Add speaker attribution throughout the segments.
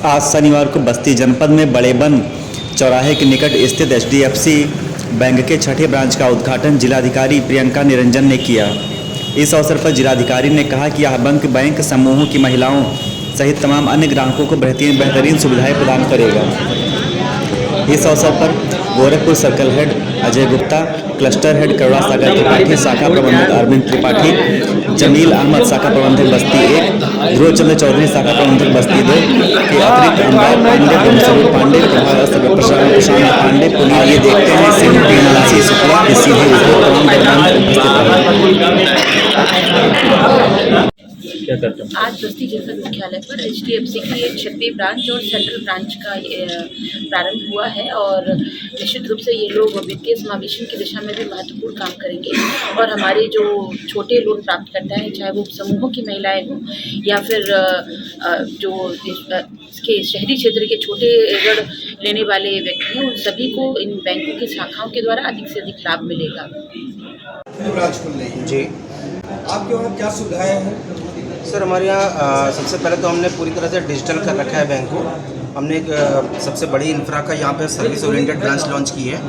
Speaker 1: आज शनिवार को बस्ती जनपद में बड़ेबन चौराहे के निकट स्थित HDFC बैंक के छठे ब्रांच का उद्घाटन जिलाधिकारी प्रियंका निरंजन ने किया। इस अवसर पर जिलाधिकारी ने कहा कि यह बैंक समूहों की महिलाओं सहित तमाम अन्य ग्राहकों को बेहतरीन सुविधाएं प्रदान करेगा। इस अवसर पर Gorakhpur circle head Ajay Gupta, cluster head Karuna Sagar Tripathi, शाखा प्रबंधक अरविंद त्रिपाठी, जमील अहमद शाखा प्रबंधक बस्ती 1, ध्रुव चंद्र चौधरी शाखा प्रबंधक बस्ती 2 के अतिरिक्त अनुराग पांडे, ब्रह्मस्वरूप पांडे, प्रशांत पांडे, पुनीत ये देखते हैं सिंह शुक्ला के सीधे
Speaker 2: आज बस्ती जनपद मुख्यालय पर HDFC की एक छठी ब्रांच और सेंट्रल ब्रांच का प्रारंभ हुआ है और निश्चित रूप से ये लोग वित्तीय समावेशन की दिशा में भी महत्वपूर्ण काम करेंगे और हमारे जो छोटे लोन प्राप्त करता है, चाहे वो समूहों की महिलाएं हों या फिर जो इसके शहरी क्षेत्र के छोटे ऋण लेने वाले व्यक्ति हैं, उन सभी को इन बैंकों की शाखाओं के द्वारा अधिक से अधिक लाभ मिलेगा।
Speaker 3: ब्रांच खुल रही है जी, आपके वहाँ क्या सुविधाएं हैं?
Speaker 4: सर, हमारे यहाँ सबसे पहले तो हमने पूरी तरह से डिजिटल कर रखा है बैंक को। हमने एक सबसे बड़ी इंफ्रा का यहाँ पे सर्विस ओरिएंटेड ब्रांच लॉन्च की है,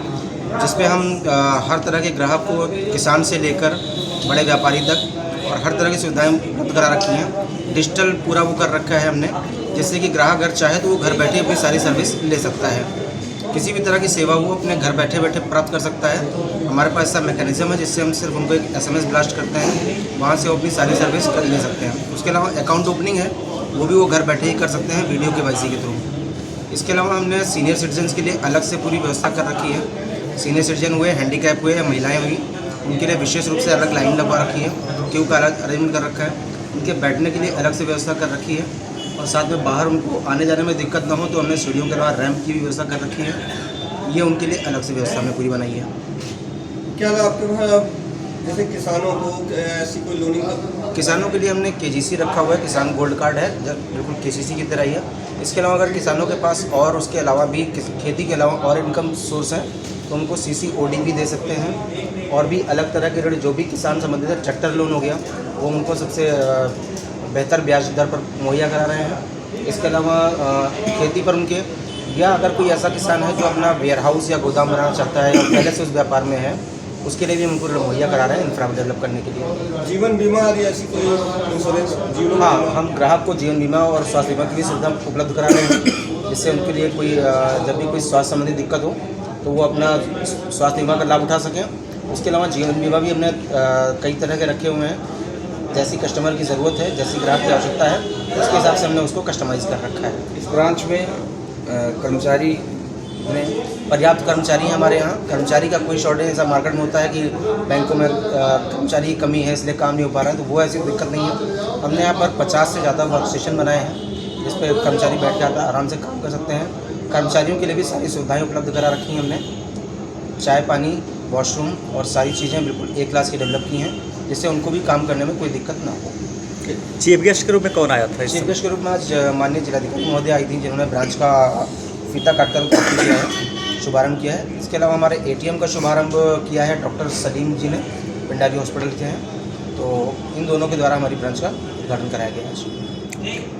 Speaker 4: जिसमें हम हर तरह के ग्राहक को, किसान से लेकर बड़े व्यापारी तक और हर तरह की सुविधाएं उपलब्ध करा रखी हैं। डिजिटल पूरा वो कर रखा है हमने, जिससे कि ग्राहक अगर चाहे तो वो घर बैठे अपनी सारी सर्विस ले सकता है। किसी भी तरह की सेवा वो अपने घर बैठे बैठे प्राप्त कर सकता है। हमारे पास ऐसा मैकेनिज्म है जिससे हम सिर्फ उनको एक SMS ब्लास्ट करते हैं, वहाँ से वो अपनी सारी सर्विस कर ले सकते हैं। उसके अलावा अकाउंट ओपनिंग है, वो भी वो घर बैठे ही कर सकते हैं वीडियो KYC के थ्रू। इसके अलावा हमने सीनियर सिटीजन्स के लिए अलग से पूरी व्यवस्था कर रखी है। सीनियर सिटीजन हुए, हैंडीकैप हुए या महिलाएँ हुई, उनके लिए विशेष रूप से अलग लाइन लगवा रखी है, क्यों का अलग अरेंजमेंट कर रखा है। उनके बैठने के लिए अलग से व्यवस्था कर रखी है और साथ में बाहर उनको आने जाने में दिक्कत ना हो तो हमने सीढ़ियों के अलावा रैंप की भी व्यवस्था कर रखी है। ये उनके लिए अलग से व्यवस्था हमने पूरी बनाई है।
Speaker 3: क्या आपके वहाँ जैसे किसानों को ऐसी कोई लोनिंग?
Speaker 4: किसानों के लिए हमने KGC रखा हुआ है, किसान गोल्ड कार्ड है, जब बिल्कुल KCC की तरह ही है। इसके अलावा अगर किसानों के पास और उसके अलावा भी खेती के अलावा और इनकम सोर्स है तो उनको CCOD भी दे सकते हैं और भी अलग तरह के ऋण जो भी किसान संबंधित है, ट्रैक्टर लोन हो गया, वो उनको सबसे बेहतर ब्याज दर पर मुहैया करा रहे हैं। इसके अलावा खेती पर उनके, या अगर कोई ऐसा किसान है जो अपना वेयर हाउस या गोदाम बनाना चाहता है और पहले से उस व्यापार में है, उसके लिए भी हम उनको मुहैया करा रहे हैं इंफ्रा डेवलप करने के लिए।
Speaker 3: जीवन बीमा या ऐसी कोई इंश्योरेंस?
Speaker 4: हाँ, हम ग्राहक को जीवन बीमा और स्वास्थ्य बीमा की भी सुविधा उपलब्ध करा रहे हैं, जिससे उनके लिए कोई जब भी कोई स्वास्थ्य संबंधी दिक्कत हो तो वो अपना स्वास्थ्य बीमा का लाभ उठा सकें। उसके अलावा जीवन बीमा भी हमने कई तरह के रखे हुए हैं, जैसी कस्टमर की ज़रूरत है, जैसी ग्राहक की आवश्यकता है, उसके हिसाब से हमने उसको कस्टमाइज़ कर रखा है।
Speaker 5: इस ब्रांच में कर्मचारी में
Speaker 4: पर्याप्त कर्मचारी हैं हमारे यहाँ। कर्मचारी का कोई शॉर्टेज ऐसा मार्केट में होता है कि बैंकों में कर्मचारी की कमी है इसलिए काम नहीं हो पा रहा है, तो वो ऐसी दिक्कत नहीं है। हमने यहाँ पर 50 से ज़्यादा वर्क स्टेशन बनाए हैं जिस पर कर्मचारी बैठ कर आराम से काम कर सकते हैं। कर्मचारियों के लिए भी सारी सुविधाएँ उपलब्ध करा रखी हैं हमने। चाय पानी, वॉशरूम और सारी चीज़ें बिल्कुल A क्लास की डेवलप की हैं, जिससे उनको भी काम करने में कोई दिक्कत ना हो।
Speaker 1: चीफ गेस्ट के रूप में कौन आया था?
Speaker 4: चीफ गेस्ट के रूप में आज माननीय जिलाधिकारी महोदय आई थी, जिन्होंने ब्रांच का फीता काटकर उद्घाटन किया है, शुभारंभ किया है। इसके अलावा हमारे ATM का शुभारंभ किया है डॉक्टर सलीम जी ने, पिंडारी हॉस्पिटल के हैं, तो इन दोनों के द्वारा हमारी ब्रांच का उद्घाटन कराया गया है।